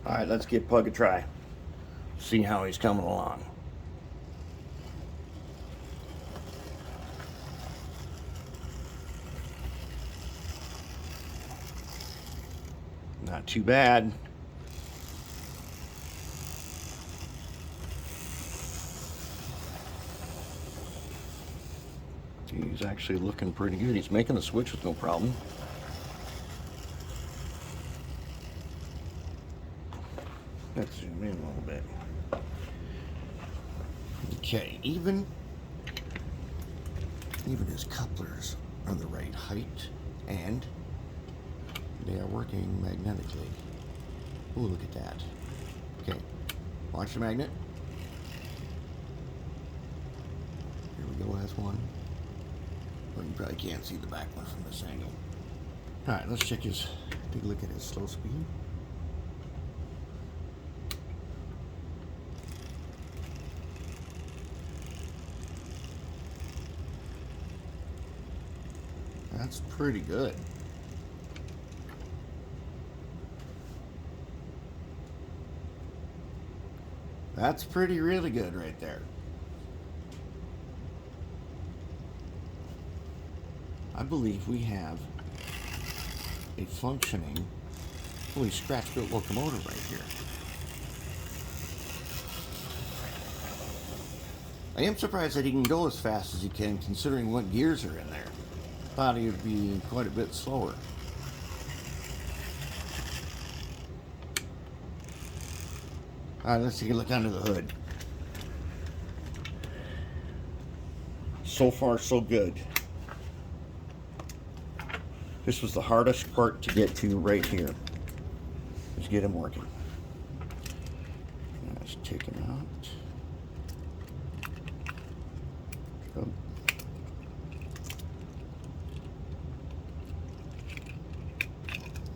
All right, let's give Pug a try. See how he's coming along. Not too bad. He's actually looking pretty good. He's making the switch with no problem. Let's zoom in a little bit. Okay, even his couplers are the right height, and they are working magnetically. Oh, look at that. Okay, watch the magnet. Here we go, that's one. Well, you probably can't see the back one from this angle. All right, let's take a look at his slow speed. That's pretty good. That's really good right there. I believe we have a functioning, fully scratch-built locomotive right here. I am surprised that he can go as fast as he can, considering what gears are in there. Thought he would be quite a bit slower. All right, let's take a look under the hood. So far, so good. This was the hardest part to get to right here. Let's get him working. Let's take him out. Oh.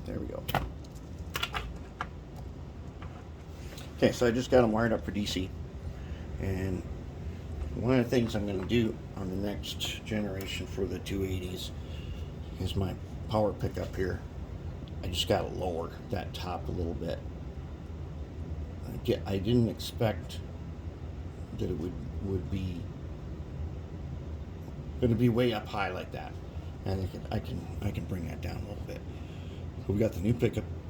There we go. Okay, so I just got them wired up for DC. And one of the things I'm going to do on the next generation for the 280s is my power pickup here. I just got to lower that top a little bit. I didn't expect that it would be going to be way up high like that. And I can bring that down a little bit. So we got the new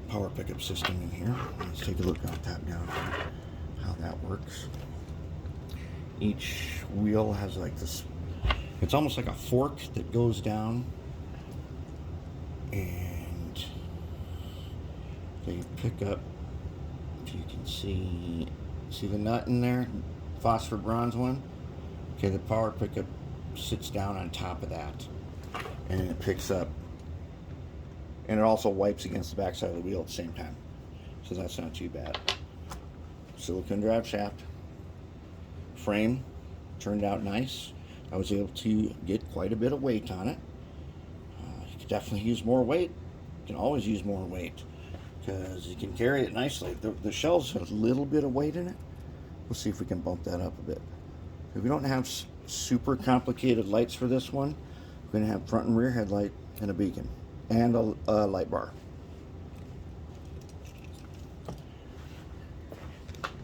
power pickup system in here. Let's take a look on top down how that works. Each wheel has like this, it's almost like a fork that goes down, and they pick up, if you can see the nut in there, phosphor bronze one. Okay, the power pickup sits down on top of that, and then it picks up, and it also wipes against the back side of the wheel at the same time, so that's not too bad. Silicone drive shaft. Frame turned out nice. I was able to get quite a bit of weight on it. You could definitely use more weight. You can always use more weight because you can carry it nicely. The shell's a little bit of weight in it. We'll see if we can bump that up a bit. If we don't have super complicated lights for this one, we're going to have front and rear headlight and a beacon and a light bar.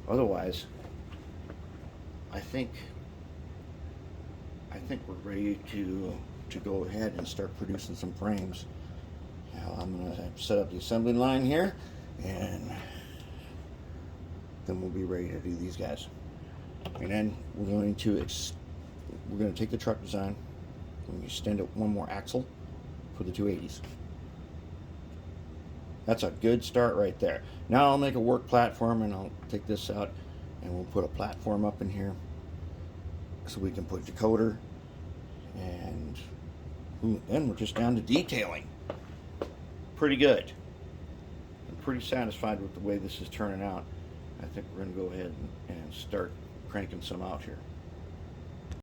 Otherwise, I think we're ready to go ahead and start producing some frames. Now I'm going to set up the assembly line here, and then we'll be ready to do these guys. And then we're going to take the truck design and extend it one more axle for the 280s. That's a good start right there. Now I'll make a work platform, and I'll take this out and we'll put a platform up in here so we can put decoder, and then we're just down to detailing. Pretty good. I'm pretty satisfied with the way this is turning out. I think we're going to go ahead and start cranking some out here.